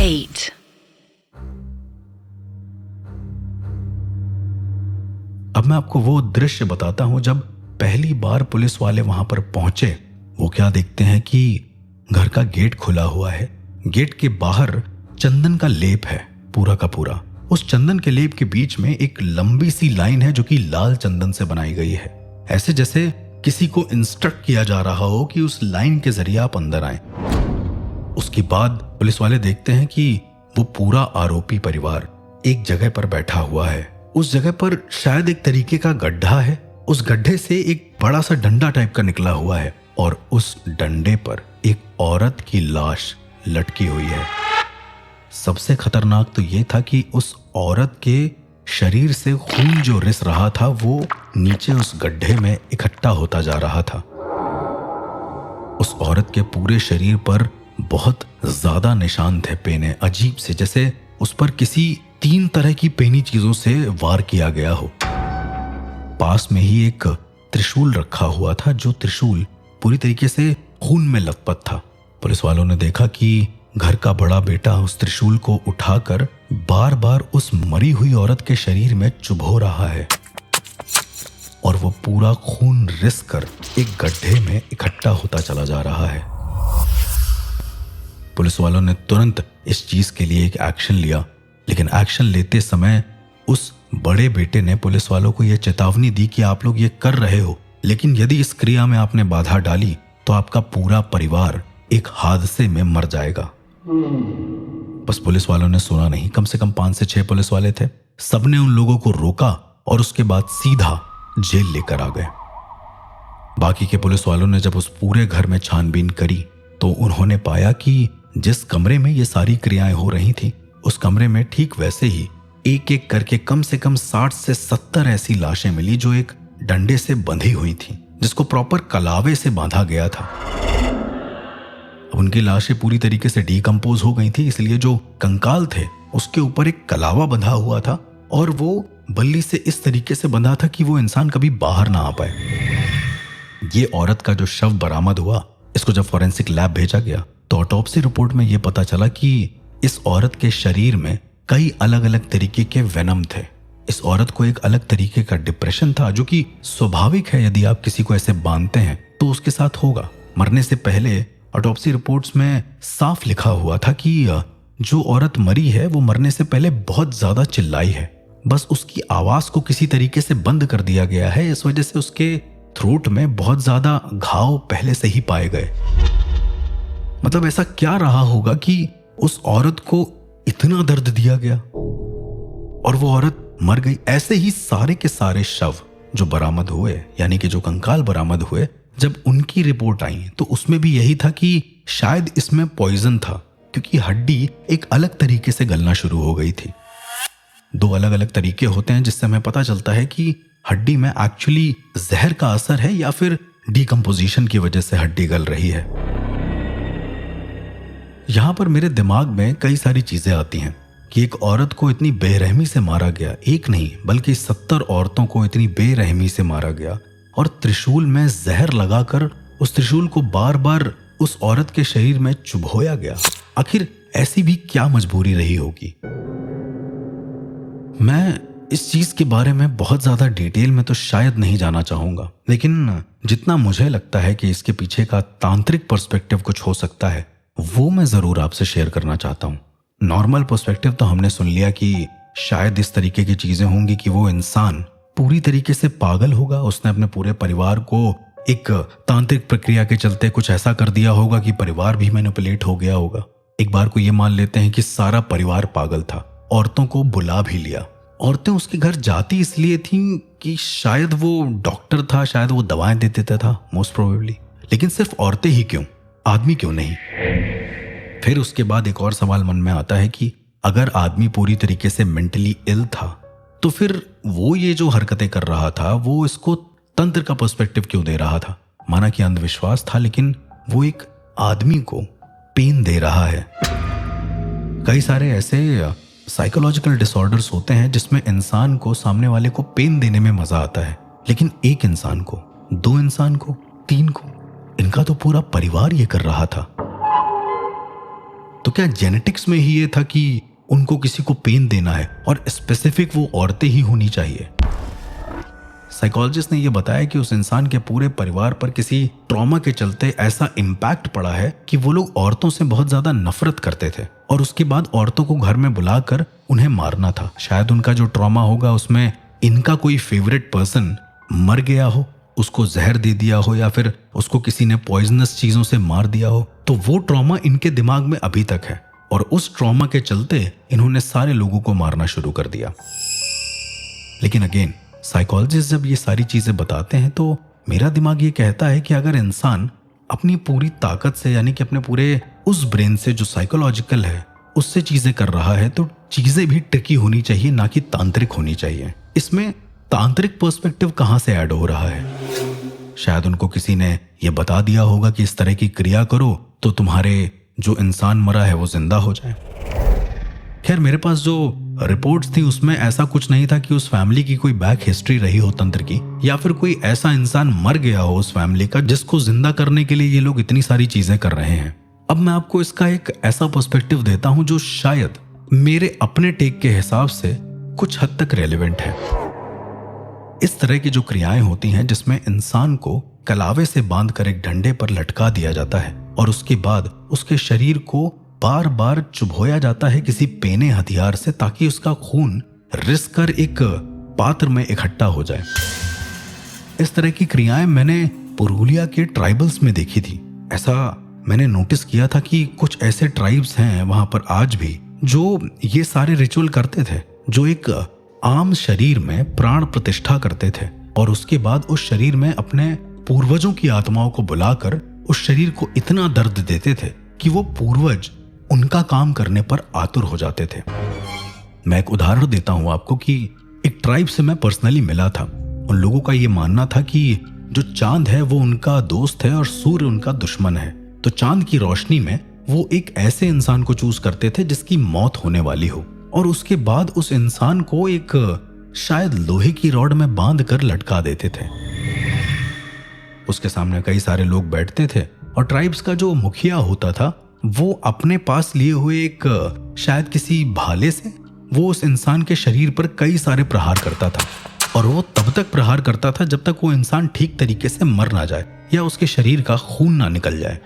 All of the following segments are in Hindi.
8. अब मैं आपको वो दृश्य बताता हूं जब पहली बार पुलिस वाले वहां पर पहुंचे। वो क्या देखते हैं कि घर का गेट खुला हुआ है। गेट के बाहर चंदन का लेप है, पूरा का पूरा। उस चंदन के लेप के बीच में एक लंबी सी लाइन है जो कि लाल चंदन से बनाई गई है, ऐसे जैसे किसी को इंस्ट्रक्ट किया जा रहा हो कि उस लाइन के जरिए आप अंदर आए। उसके बाद पुलिस वाले देखते हैं कि वो पूरा आरोपी परिवार एक जगह पर बैठा हुआ है। उस जगह पर शायद एक तरीके का गड्ढा है। उस गड्ढे से एक बड़ा सा डंडा टाइप का निकला हुआ है और उस डंडे पर एक औरत की लाश लटकी हुई है। सबसे खतरनाक तो ये था कि उस औरत के शरीर से खून जो रिस रहा था वो नीचे उस गड्ढे में इकट्ठा होता जा रहा था। उस औरत के पूरे शरीर पर बहुत ज्यादा निशान थे, पेने, अजीब से, जैसे उस पर किसी 3 तरह की पेनी चीजों से वार किया गया हो। पास में ही एक त्रिशूल रखा हुआ था, जो त्रिशूल पूरी तरीके से खून में लथपथ था। पुलिस वालों ने देखा कि घर का बड़ा बेटा उस त्रिशूल को उठाकर बार बार उस मरी हुई औरत के शरीर में चुभो रहा है और वो पूरा खून रिस कर एक गड्ढे में इकट्ठा होता चला जा रहा है। पुलिस वालों ने तुरंत इस चीज के लिए एक एक्शन लिया, लेकिन एक्शन लेते समय उस बड़े बेटे ने पुलिस वालों को यह चेतावनी दी कि आप लोग ये कर रहे हो, लेकिन यदि इस क्रिया में आपने बाधा डाली तो आपका पूरा परिवार एक हादसे में मर जाएगा। बस पुलिस वालों ने सुना नहीं। कम से कम 5 से 6 पुलिस वाले थे। सबने उन लोगों को रोका और उसके बाद सीधा जेल लेकर आ गए। बाकी के पुलिस वालों ने जब उस पूरे घर में छानबीन करी तो उन्होंने पाया कि जिस कमरे में ये सारी क्रियाएं हो रही थी, उस कमरे में ठीक वैसे ही एक एक करके कम से कम 60 से 70 ऐसी लाशें मिली जो एक डंडे से बंधी हुई थी, जिसको प्रॉपर कलावे से बांधा गया था। उनकी लाशें पूरी तरीके से डीकंपोज हो गई थी, इसलिए जो कंकाल थे उसके ऊपर एक कलावा बंधा हुआ था और वो बल्ली से इस तरीके से बंधा था कि वो इंसान कभी बाहर ना आ पाए। ये औरत का जो शव बरामद हुआ, इसको जब फॉरेंसिक लैब भेजा गया तो ऑटोप्सी रिपोर्ट में यह पता चला कि इस औरत के शरीर में कई अलग अलग तरीके के वेनम थे। इस औरत को एक अलग तरीके का डिप्रेशन था, जो कि स्वाभाविक है। यदि आप किसी को ऐसे बांधते हैं तो उसके साथ होगा। मरने से पहले ऑटोप्सी रिपोर्ट्स में साफ लिखा हुआ था कि जो औरत मरी है वो मरने से पहले बहुत ज्यादा चिल्लाई है, बस उसकी आवाज को किसी तरीके से बंद कर दिया गया है। इस वजह से उसके थ्रोट में बहुत ज्यादा घाव पहले से ही पाए गए। मतलब ऐसा क्या रहा होगा कि उस औरत को इतना दर्द दिया गया और वो औरत मर गई। ऐसे ही सारे के सारे शव जो बरामद हुए, यानी कि जो कंकाल बरामद हुए, जब उनकी रिपोर्ट आई तो उसमें भी यही था कि शायद इसमें पॉइजन था, क्योंकि हड्डी एक अलग तरीके से गलना शुरू हो गई थी। 2 अलग अलग तरीके होते हैं जिससे हमें पता चलता है कि हड्डी में एक्चुअली जहर का असर है या फिर डिकम्पोजिशन की वजह से हड्डी गल रही है। यहां पर मेरे दिमाग में कई सारी चीजें आती हैं कि एक औरत को इतनी बेरहमी से मारा गया, एक नहीं बल्कि 70 औरतों को इतनी बेरहमी से मारा गया और त्रिशूल में जहर लगाकर उस त्रिशूल को बार बार उस औरत के शरीर में चुभोया गया। आखिर ऐसी भी क्या मजबूरी रही होगी? मैं इस चीज के बारे में बहुत ज्यादा डिटेल में तो शायद नहीं जाना चाहूंगा, लेकिन जितना मुझे लगता है कि इसके पीछे का तांत्रिक पर्सपेक्टिव कुछ हो सकता है, वो मैं जरूर आपसे शेयर करना चाहता हूं। नॉर्मल पर्सपेक्टिव तो हमने सुन लिया कि शायद इस तरीके की चीजें होंगी कि वो इंसान पूरी तरीके से पागल होगा, उसने अपने पूरे परिवार को एक तांत्रिक प्रक्रिया के चलते कुछ ऐसा कर दिया होगा कि परिवार भी मैनिपुलेट हो गया होगा। एक बार को ये मान लेते हैं कि सारा परिवार पागल था, औरतों को बुला भी लिया। औरतें उसके घर जाती इसलिए थीं कि शायद वो डॉक्टर था, शायद वो दवाएं दे देता था, मोस्ट प्रोबेबली। लेकिन सिर्फ औरतें ही क्यों, आदमी क्यों नहीं? फिर उसके बाद एक और सवाल मन में आता है कि अगर आदमी पूरी तरीके से मेंटली इल था तो फिर वो ये जो हरकतें कर रहा था वो इसको तंत्र का पर्सपेक्टिव क्यों दे रहा था? माना कि अंधविश्वास था, लेकिन वो एक आदमी को पेन दे रहा है। कई सारे ऐसे साइकोलॉजिकल डिसऑर्डर्स होते हैं जिसमें इंसान को, सामने वाले को पेन देने में मजा आता है, लेकिन एक इंसान को, 2 इंसान को, 3 को, इनका तो पूरा परिवार ये कर रहा था। तो क्या जेनेटिक्स में ही ये था कि उनको किसी को पेन देना है और स्पेसिफिक वो औरतें ही होनी चाहिए? साइकोलॉजिस्ट ने यह बताया कि उस इंसान के पूरे परिवार पर किसी ट्रॉमा के चलते ऐसा इम्पैक्ट पड़ा है कि वो लोग औरतों से बहुत ज्यादा नफरत करते थे और उसके बाद औरतों को घर में बुलाकर उन्हें मारना था। शायद उनका जो ट्रॉमा होगा उसमें इनका कोई फेवरेट पर्सन मर गया हो, उसको जहर दे दिया हो या फिर उसको किसी ने पॉइजनस चीजों से मार दिया हो, तो वो ट्रॉमा इनके दिमाग में अभी तक है और उस ट्रॉमा के चलते इन्होंने सारे लोगों को मारना शुरू कर दिया। लेकिन अगेन साइकोलॉजिस्ट जब ये सारी चीजें बताते हैं तो मेरा दिमाग ये कहता है कि अगर इंसान अपनी पूरी ताकत से यानी कि अपने पूरे उस ब्रेन से जो साइकोलॉजिकल है उससे चीजें कर रहा है तो चीजें भी ट्रिकी होनी चाहिए, ना कि तांत्रिक होनी चाहिए। इसमें तांत्रिक पर्सपेक्टिव कहाँ से ऐड हो रहा है? शायद उनको किसी ने यह बता दिया होगा कि इस तरह की क्रिया करो तो तुम्हारे जो इंसान मरा है वो जिंदा हो जाए। खैर मेरे पास जो रिपोर्ट्स थी उसमें ऐसा कुछ नहीं था कि उस फैमिली की कोई बैक हिस्ट्री रही हो तंत्र की, या फिर कोई ऐसा इंसान मर गया हो उस फैमिली का जिसको जिंदा करने के लिए ये लोग इतनी सारी चीजें कर रहे हैं। अब मैं आपको इसका एक ऐसा पर्सपेक्टिव देता हूं जो शायद मेरे अपने टेक के हिसाब से कुछ हद तक रेलेवेंट है। इस तरह की जो क्रियाएं होती हैं जिसमें इंसान को कलावे से बांधकर एक डंडे पर लटका दिया जाता है और उसके बाद उसके शरीर को बार बार चुभोया जाता है किसी पेने हथियार से ताकि उसका खून रिस कर एक पात्र में इकट्ठा हो जाए। इस तरह की क्रियाएं मैंने पुरुलिया के ट्राइबल्स में देखी थी। ऐसा मैंने नोटिस किया था कि कुछ ऐसे ट्राइब्स हैं वहां पर आज भी जो ये सारे रिचुअल करते थे, जो एक आम शरीर में प्राण प्रतिष्ठा करते थे और उसके बाद उस शरीर में अपने पूर्वजों की आत्माओं को बुलाकर उस शरीर को इतना दर्द देते थे कि वो पूर्वज उनका काम करने पर आतुर हो जाते थे। मैं एक उदाहरण देता हूं आपको कि एक ट्राइब से मैं पर्सनली मिला था। उन लोगों का ये मानना था कि जो चांद है वो उनका दोस्त है और सूर्य उनका दुश्मन है। तो चांद की रोशनी में वो एक ऐसे इंसान को चूज करते थे जिसकी मौत होने वाली हो और उसके बाद उस इंसान को एक शायद लोहे की रॉड में बांध कर लटका देते थे। उसके सामने कई सारे लोग बैठते थे और ट्राइब्स का जो मुखिया होता था वो अपने पास लिए हुए एक शायद किसी भाले से वो उस इंसान के शरीर पर कई सारे प्रहार करता था और वो तब तक प्रहार करता था जब तक वो इंसान ठीक तरीके से मर ना जाए या उसके शरीर का खून ना निकल जाए।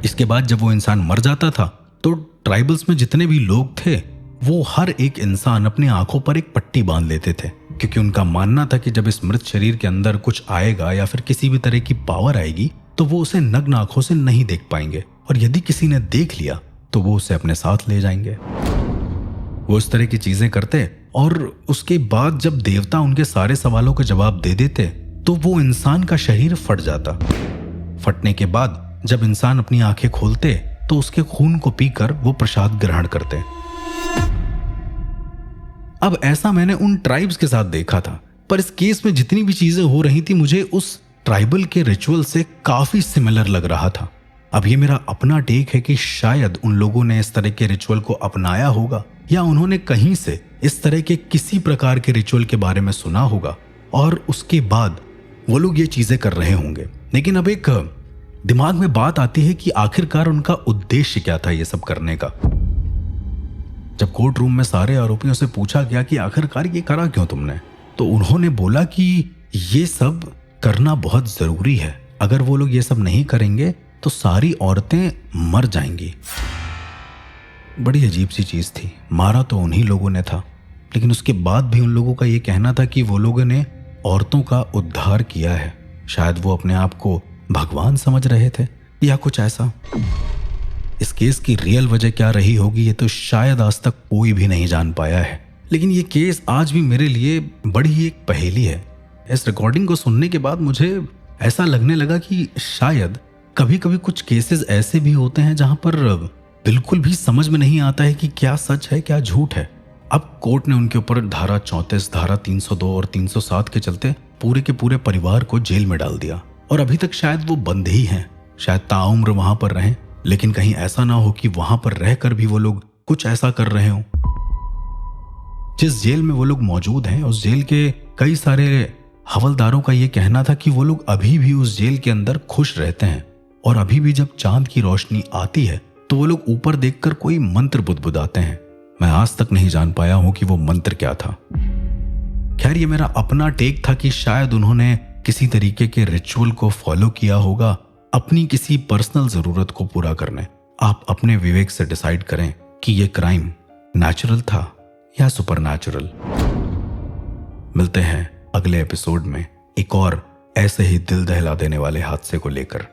इसके बाद जब वो इंसान मर जाता था तो ट्राइबल्स में जितने भी लोग थे वो हर एक इंसान अपनी आंखों पर एक पट्टी बांध लेते थे, क्योंकि उनका मानना था कि जब इस मृत शरीर के अंदर कुछ आएगा या फिर किसी भी तरह की पावर आएगी तो वो उसे नग्न आंखों से नहीं देख पाएंगे और यदि किसी ने देख लिया तो वो उसे अपने साथ ले जाएंगे। वो इस तरह की चीजें करते और उसके बाद जब देवता उनके सारे सवालों के जवाब दे देते तो वो इंसान का शरीर फट जाता। फटने के बाद जब इंसान अपनी आंखें खोलते तो उसके खून को पीकर वो प्रसाद ग्रहण करते। अब ऐसा मैंने उन ट्राइब्स के साथ देखा था, पर इस केस में जितनी भी चीजें हो रही थी मुझे उस ट्राइबल के रिचुअल से काफी सिमिलर लग रहा था। अब ये मेरा अपना टेक है कि शायद उन लोगों ने इस तरह के रिचुअल को अपनाया होगा या उन्होंने कहीं से इस तरह के किसी प्रकार के रिचुअल के बारे में सुना होगा और उसके बाद वो लोग ये चीजें कर रहे होंगे। लेकिन अब एक दिमाग में बात आती है कि आखिरकार उनका उद्देश्य क्या था ये सब करने का। जब कोर्ट रूम में सारे आरोपियों से पूछा गया कि आखिरकार ये करा क्यों तुमने, तो उन्होंने बोला कि ये सब करना बहुत जरूरी है, अगर वो लोग ये सब नहीं करेंगे तो सारी औरतें मर जाएंगी। बड़ी अजीब सी चीज थी। मारा तो उन्हीं लोगों ने था, लेकिन उसके बाद भी उन लोगों का ये कहना था कि वो लोगों ने औरतों का उद्धार किया है। शायद वो अपने आप को भगवान समझ रहे थे या कुछ ऐसा। इस केस की रियल वजह क्या रही होगी ये तो शायद आज तक कोई भी नहीं जान पाया है, लेकिन ये केस आज भी मेरे लिए बड़ी एक पहेली है। इस रिकॉर्डिंग को सुनने के बाद मुझे ऐसा लगने लगा कि शायद कभी कभी कुछ केसेस ऐसे भी होते हैं जहां पर बिल्कुल भी समझ में नहीं आता है कि क्या सच है क्या झूठ है। अब कोर्ट ने उनके ऊपर धारा 34, धारा 302 और 307 के चलते पूरे के पूरे परिवार को जेल में डाल दिया और अभी तक शायद वो बंद ही हैं, शायद ताउम्र वहां पर रहें, लेकिन कहीं ऐसा ना हो कि वहां पर रहकर भी वो लोग कुछ ऐसा कर रहे हों। जिस जेल में वो लोग मौजूद हैं उस जेल के कई सारे हवलदारों का ये कहना था कि वो लोग अभी भी उस जेल के अंदर खुश रहते हैं और अभी भी जब चांद की रोशनी आती है तो वो लोग ऊपर देखकर कोई मंत्र बुदबुदाते हैं। मैं आज तक नहीं जान पाया हूं कि वो मंत्र क्या था। खैर, ये मेरा अपना टेक था कि शायद उन्होंने किसी तरीके के रिचुअल को फॉलो किया होगा अपनी किसी पर्सनल जरूरत को पूरा करने। आप अपने विवेक से डिसाइड करें कि ये क्राइम नेचुरल था या सुपरनैचुरल। मिलते हैं अगले एपिसोड में एक और ऐसे ही दिल दहला देने वाले हादसे को लेकर।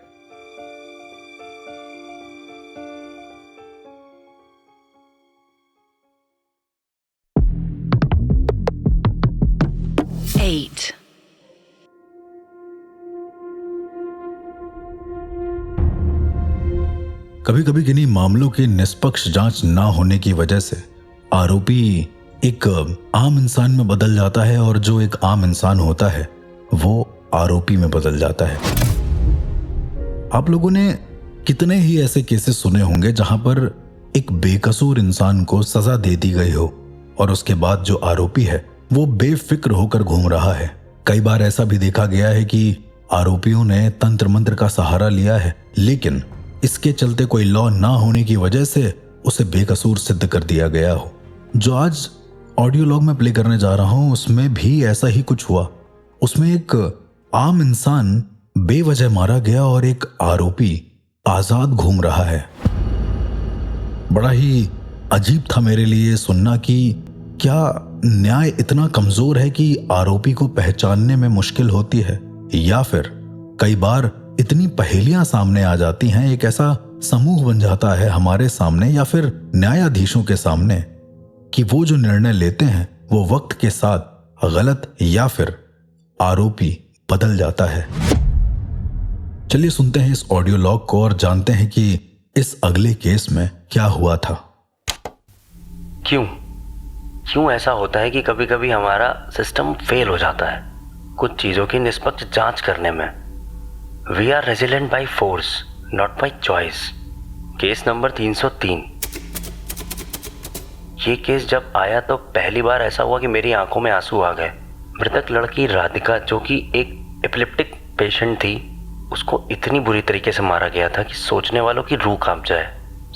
कभी कभी किन्हीं मामलों की निष्पक्ष जांच ना होने की वजह से आरोपी एक आम इंसान में बदल जाता है और जो एक आम इंसान होता है वो आरोपी में बदल जाता है। आप लोगों ने कितने ही ऐसे केसेस सुने होंगे जहां पर एक बेकसूर इंसान को सजा दे दी गई हो और उसके बाद जो आरोपी है वो बेफिक्र होकर घूम रहा है। कई बार ऐसा भी देखा गया है कि आरोपियों ने तंत्र मंत्र का सहारा लिया है, लेकिन इसके चलते कोई लॉ ना होने की वजह से उसे बेकसूर सिद्ध कर दिया गया हो। जो आज ऑडियो लॉग में प्ले करने जा रहा हूं उसमें भी ऐसा ही कुछ हुआ। उसमें एक आम इंसान बेवजह मारा गया और एक आरोपी आजाद घूम रहा है। बड़ा ही अजीब था मेरे लिए सुनना कि क्या न्याय इतना कमजोर है कि आरोपी को पहचानने में मुश्किल होती है, या फिर कई बार इतनी पहेलियां सामने आ जाती हैं, एक ऐसा समूह बन जाता है हमारे सामने या फिर न्यायाधीशों के सामने कि वो जो निर्णय लेते हैं वो वक्त के साथ गलत या फिर आरोपी बदल जाता है। चलिए सुनते हैं इस ऑडियो लॉग को और जानते हैं कि इस अगले केस में क्या हुआ था। क्यों ऐसा होता है कि कभी कभी हमारा सिस्टम फेल हो जाता है कुछ चीज़ों की निष्पक्ष जांच करने में। We are resilient by force not by choice. Case number 303। ये केस जब आया तो पहली बार ऐसा हुआ कि मेरी आंखों में आंसू आ गए। मृतक लड़की राधिका, जो कि एक एपिलेप्टिक पेशेंट थी, उसको इतनी बुरी तरीके से मारा गया था कि सोचने वालों की रूह कांप जाए।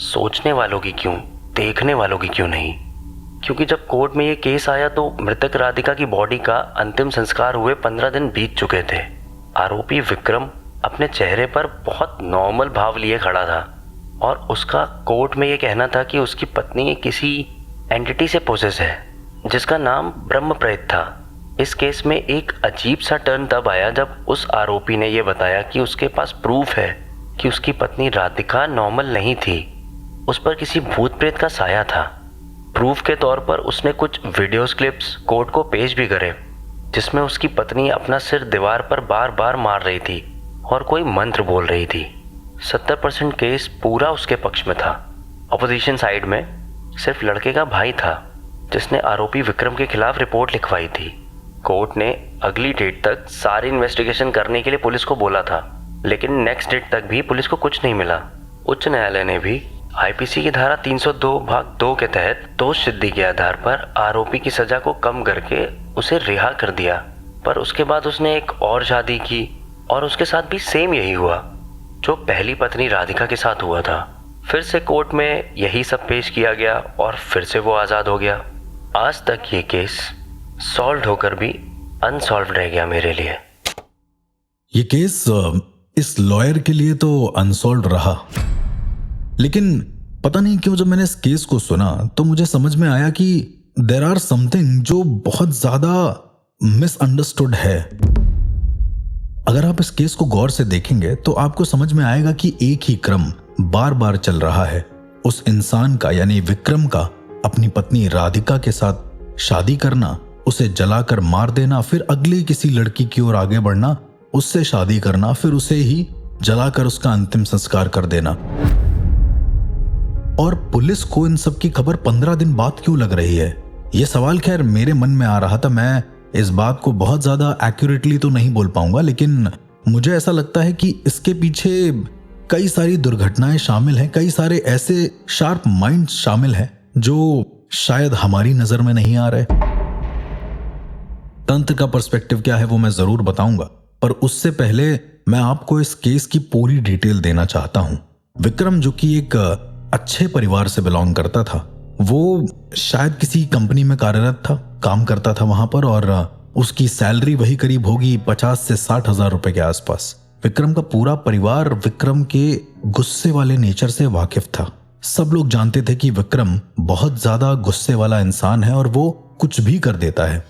सोचने वालों की क्यों, देखने वालों की क्यों नहीं। क्योंकि जब कोर्ट में ये केस आया तो मृतक राधिका की बॉडी का अंतिम संस्कार हुए 15 दिन बीत चुके थे। आरोपी विक्रम अपने चेहरे पर बहुत नॉर्मल भाव लिए खड़ा था और उसका कोर्ट में ये कहना था कि उसकी पत्नी किसी एंटिटी से पोसेस है जिसका नाम ब्रह्मप्रेत था। इस केस में एक अजीब सा टर्न तब आया जब उस आरोपी ने यह बताया कि उसके पास प्रूफ है कि उसकी पत्नी राधिका नॉर्मल नहीं थी, उस पर किसी भूत प्रेत का साया था। प्रूफ के तौर पर उसने कुछ वीडियोस क्लिप्स कोर्ट को पेश भी करे जिसमें उसकी पत्नी अपना सिर दीवार पर बार बार मार रही थी और कोई मंत्र बोल रही थी। 70% केस पूरा उसके पक्ष में था। अपोजिशन साइड में सिर्फ लड़के का भाई था जिसने आरोपी विक्रम के खिलाफ रिपोर्ट लिखवाई थी। कोर्ट ने अगली डेट तक सारी इन्वेस्टिगेशन करने के लिए पुलिस को बोला था, लेकिन नेक्स्ट डेट तक भी पुलिस को कुछ नहीं मिला। उच्च न्यायालय ने भी आईपीसी की धारा 302 भाग 2 के तहत दोष सिद्धि के आधार पर आरोपी की सजा को कम करके उसे रिहा कर दिया। पर उसके बाद उसने एक और शादी की और उसके साथ भी सेम यही हुआ जो पहली पत्नी राधिका के साथ हुआ था। फिर से कोर्ट में यही सब पेश किया गया और फिर से वो आज़ाद हो गया। आज तक ये केस सॉल्व होकर भी अनसॉल्व रह गया मेरे लिए। ये केस इस लॉयर के लिए तो अनसॉल्व रहा, लेकिन पता नहीं क्यों जब मैंने इस केस को सुना तो मुझे समझ में आया कि देयर आर समथिंग जो बहुत ज्यादा मिसअंडरस्टूड है। अगर आप इस केस को गौर से देखेंगे तो आपको समझ में आएगा कि एक ही क्रम बार बार चल रहा है। उस इंसान का यानी विक्रम का अपनी पत्नी राधिका के साथ शादी करना, उसे जलाकर मार देना, फिर अगली किसी लड़की की ओर आगे बढ़ना, उससे शादी करना, फिर उसे ही जलाकर उसका अंतिम संस्कार कर देना। और पुलिस को इन सब की खबर 15 दिन बाद क्यों लग रही है? यह सवाल खैर मेरे मन में आ रहा था। मैं इस बात को बहुत ज्यादा एक्यूरेटली तो नहीं बोल पाऊंगा, लेकिन मुझे ऐसा लगता है कि इसके पीछे कई सारी दुर्घटनाएं शामिल हैं, कई सारे ऐसे शार्प माइंड शामिल हैं जो शायद हमारी नजर में नहीं आ रहे। तंत्र का पर्सपेक्टिव क्या है वो मैं जरूर बताऊंगा, पर उससे पहले मैं आपको इस केस की पूरी डिटेल देना चाहता हूं। विक्रम, जो कि एक अच्छे परिवार से बिलोंग करता था। वो शायद किसी कंपनी में कार्यरत था, काम करता था वहां पर, और उसकी सैलरी वही करीब होगी 50 से 60 हजार रुपए के आसपास। विक्रम का पूरा परिवार विक्रम के गुस्से वाले नेचर से वाकिफ था। सब लोग जानते थे कि विक्रम बहुत ज्यादा गुस्से वाला इंसान है और वो कुछ भी कर देता है।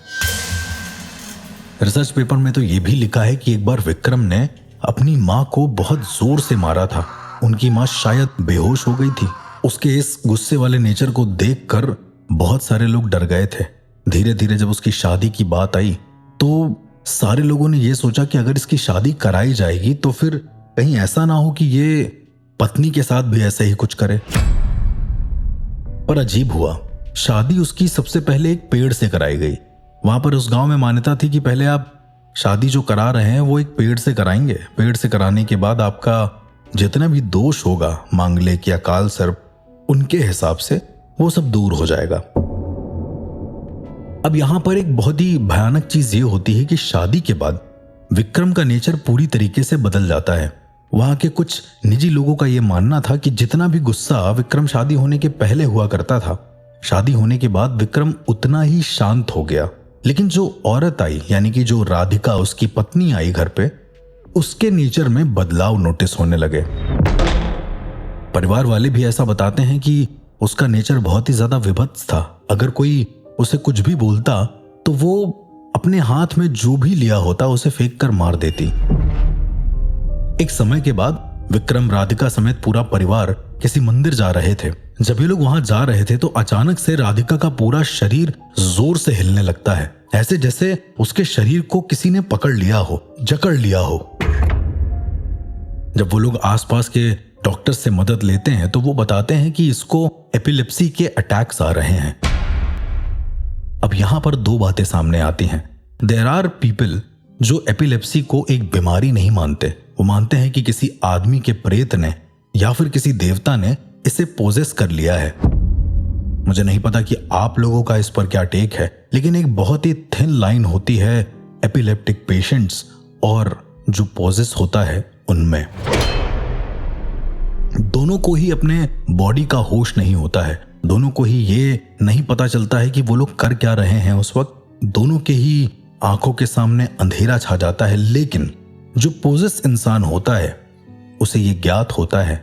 रिसर्च पेपर में तो ये भी लिखा है कि एक बार विक्रम ने अपनी माँ को बहुत जोर से मारा था। उनकी माँ शायद बेहोश हो गई थी। उसके इस गुस्से वाले नेचर को देखकर बहुत सारे लोग डर गए थे। धीरे धीरे जब उसकी शादी की बात आई तो सारे लोगों ने यह सोचा कि अगर इसकी शादी कराई जाएगी तो फिर कहीं ऐसा ना हो कि ये पत्नी के साथ भी ऐसे ही कुछ करे। पर अजीब हुआ, शादी उसकी सबसे पहले एक पेड़ से कराई गई। वहां पर उस गांव में मान्यता थी कि पहले आप शादी जो करा रहे हैं वो एक पेड़ से कराएंगे। पेड़ से कराने के बाद आपका जितना भी दोष होगा, मांगलिक या काल सर्प, उनके हिसाब से वो सब दूर हो जाएगा। अब यहां पर एक बहुत ही भयानक चीज ये होती है कि शादी के बाद विक्रम का नेचर पूरी तरीके से बदल जाता है। वहां के कुछ निजी लोगों का यह मानना था कि जितना भी गुस्सा विक्रम शादी होने के पहले हुआ करता था, शादी होने के बाद विक्रम उतना ही शांत हो गया। लेकिन जो औरत आई, यानी कि जो राधिका उसकी पत्नी आई घर पे, उसके नेचर में बदलाव नोटिस होने लगे। परिवार वाले भी ऐसा बताते हैं कि उसका नेचर बहुत ही ज्यादा विभत्स था। अगर कोई उसे कुछ भी बोलता तो वो अपने हाथ में जो भी लिया होता उसे फेंक कर मार देती। एक समय के बाद विक्रम, राधिका समेत पूरा परिवार किसी मंदिर जा रहे थे। जब ये लोग वहां जा रहे थे तो अचानक से राधिका का पूरा शरीर जोर से हिलने लगता है, ऐसे जैसे उसके शरीर को किसी ने पकड़ लिया हो, जकड़ लिया हो। जब वो लोग आसपास के डॉक्टर से मदद लेते हैं तो वो बताते हैं कि इसको एपिलेप्सी के अटैक्स आ रहे हैं। अब यहां पर दो बातें सामने आती हैं। देयर आर पीपल जो एपिलेप्सी को एक बीमारी नहीं मानते। वो मानते हैं कि किसी आदमी के प्रेत ने या फिर किसी देवता ने इसे पोजेस कर लिया है। मुझे नहीं पता कि आप लोगों का इस पर क्या टेक है, लेकिन एक बहुत ही थिन लाइन होती है एपिलेप्टिक पेशेंट्स और जो पोजेस होता है उनमें। दोनों को ही अपने बॉडी का होश नहीं होता है। दोनों को ही ये नहीं पता चलता है कि वो लोग कर क्या रहे हैं उस वक्त। दोनों के ही आंखों के सामने अंधेरा छा जाता है। लेकिन जो पोजेस इंसान होता है उसे ये ज्ञात होता है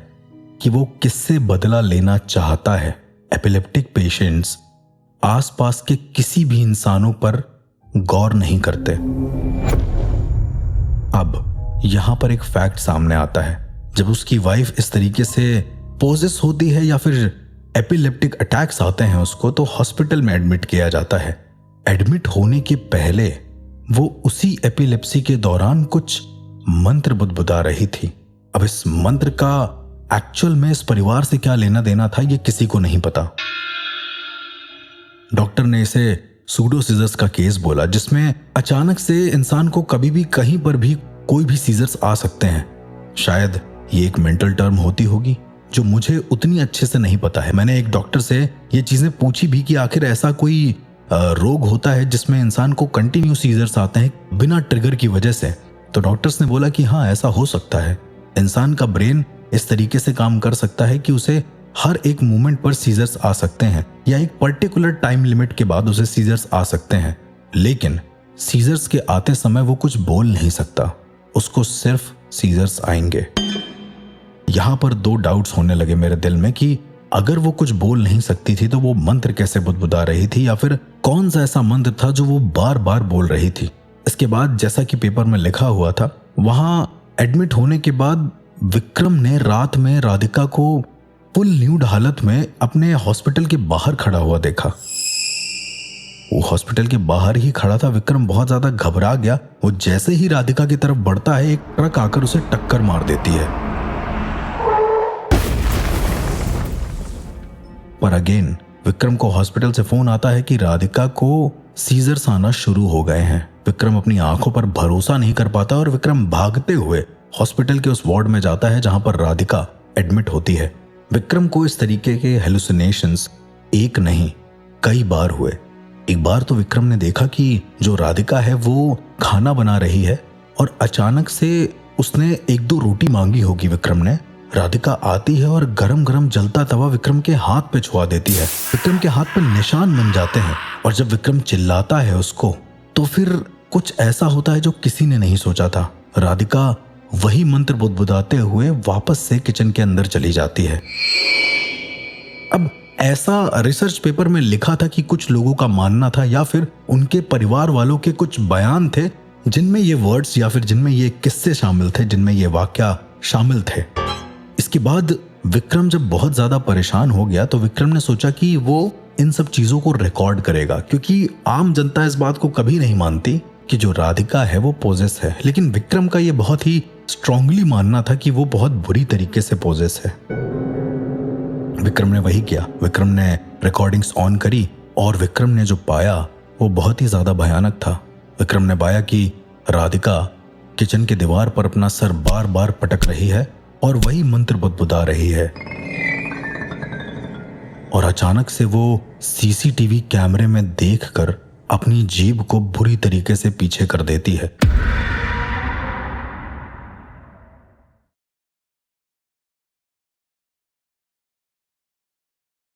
कि वो किससे बदला लेना चाहता है। एपिलेप्टिक पेशेंट्स आसपास के किसी भी इंसानों पर गौर नहीं करते। अब यहां पर एक फैक्ट सामने आता है। जब उसकी वाइफ इस तरीके से पोजेस होती है या फिर एपिलेप्टिक अटैक्स आते हैं उसको, तो हॉस्पिटल में एडमिट किया जाता है। एडमिट होने के पहले वो उसी एपिलेप्सी के दौरान कुछ मंत्र बुदबुदा रही थी। अब इस मंत्र का एक्चुअल में इस परिवार से क्या लेना देना था ये किसी को नहीं पता। डॉक्टर ने इसे सूडो सीजर्स का केस बोला, जिसमें अचानक से इंसान को कभी भी कहीं पर भी कोई भी सीजर्स आ सकते हैं। शायद ये एक मेंटल टर्म होती होगी जो मुझे उतनी अच्छे से नहीं पता है। मैंने एक डॉक्टर से ये चीजें पूछी भी कि आखिर ऐसा कोई रोग होता है जिसमें इंसान को कंटिन्यू सीजर्स आते हैं बिना ट्रिगर की वजह से। तो डॉक्टर्स ने बोला कि हाँ, ऐसा हो सकता है। इंसान का ब्रेन इस तरीके से काम कर सकता है कि उसे हर एक मोमेंट पर सीजर्स आ सकते हैं या एक पर्टिकुलर टाइम लिमिट के बाद उसे सीजर्स आ सकते हैं। लेकिन सीजर्स के आते समय वो कुछ बोल नहीं सकता, उसको सिर्फ सीजर्स आएंगे। यहां पर दो डाउट्स होने लगे मेरे दिल में कि अगर वो कुछ बोल नहीं सकती थी तो वो मंत्र कैसे बुदबुदा रही थी, या फिर कौन सा ऐसा मंत्र था जो वो बार बार बोल रही थी। इसके बाद जैसा कि पेपर में लिखा हुआ था, वहां एडमिट होने के बाद विक्रम ने रात में राधिका को फुल न्यूड हालत में अपने हॉस्पिटल के बाहर खड़ा हुआ देखा। वो हॉस्पिटल के बाहर ही खड़ा था। विक्रम बहुत ज्यादा घबरा गया। वो जैसे ही राधिका की तरफ बढ़ता है, एक ट्रक आकर उसे टक्कर मार देती है। पर अगेन विक्रम को हॉस्पिटल से फोन आता है कि राधिका को सीजर्स आना शुरू हो गए हैं। विक्रम अपनी आंखों पर भरोसा नहीं कर पाता और विक्रम भागते हुए हॉस्पिटल के उस वार्ड में जाता है जहां पर राधिका एडमिट होती है। विक्रम को इस तरीके के हेलुसिनेशंस एक नहीं कई बार हुए। एक बार तो विक्रम ने देखा कि जो राधिका है वो खाना बना रही है और अचानक से उसने एक दो रोटी मांगी होगी विक्रम ने, राधिका आती है और गरम गरम जलता तवा विक्रम के हाथ पे छुआ देती है। विक्रम के हाथ पे निशान बन जाते हैं और जब विक्रम चिल्लाता है उसको, तो फिर कुछ ऐसा होता है जो किसी ने नहीं सोचा था। राधिका वही मंत्र बुदबुदाते हुए वापस से किचन के अंदर चली जाती है। अब ऐसा रिसर्च पेपर में लिखा था कि कुछ लोगों का मानना था या फिर उनके परिवार वालों के कुछ बयान थे जिनमें ये वर्ड्स या फिर जिनमें ये किस्से शामिल थे, जिनमें ये वाकया शामिल थे। इसके बाद विक्रम जब बहुत ज्यादा परेशान हो गया तो विक्रम ने सोचा कि वो इन सब चीजों को रिकॉर्ड करेगा, क्योंकि आम जनता इस बात को कभी नहीं मानती कि जो राधिका है वो पोजेस है, लेकिन विक्रम का ये बहुत ही स्ट्रांगली मानना था कि वो बहुत बुरी तरीके से पोजेस है। विक्रम ने वही किया। विक्रम ने रिकॉर्डिंग्स ऑन करी और विक्रम ने जो पाया वो बहुत ही ज्यादा भयानक था। विक्रम ने पाया कि राधिका किचन के दीवार पर अपना सर बार बार पटक रही है और वही मंत्र बुदबुदा रही है, और अचानक से वो सीसीटीवी कैमरे में देखकर अपनी जीभ को बुरी तरीके से पीछे कर देती है।